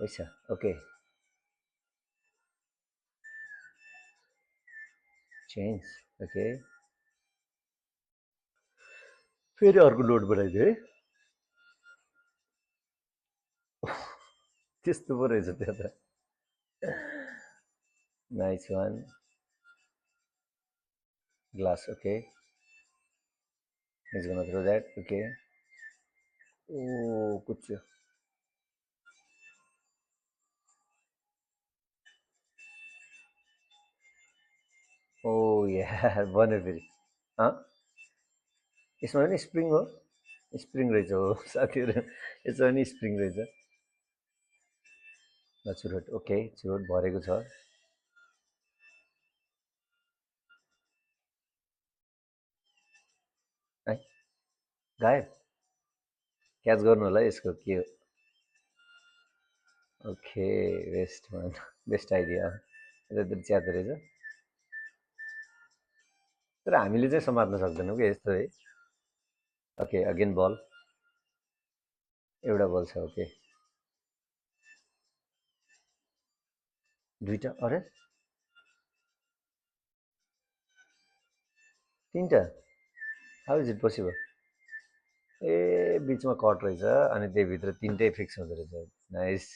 पैसा okay change okay फेरि अर्को नोट बनाइदियो है त्यस्तो पो रहेछ त्यो त nice one glass okay he's gonna throw that okay ओ कुछ ओ यार बन्यो फेरि यसमा पनि स्प्रिङ हो स्प्रिङ रहेछ हो साथीहरू यसमा पनि स्प्रिङ रहेछ ल चुरोट ओके चुरोट भरेको छ है गायब क्याच गर्नु होला यसको के हो okay best one best idea यतातिर च्यादो रहेछ तर हामीले चाहिँ समात्न सक्दैनौँ कि यस्तो है ओके अगेन बल एउटा बल छ ओके दुईटा अरे तिनटा हाउ इज इट पोसिबल ए बिचमा कट रहेछ अनि त्यहीभित्र तिनटै फिक्स हुँदो रहेछ नाइस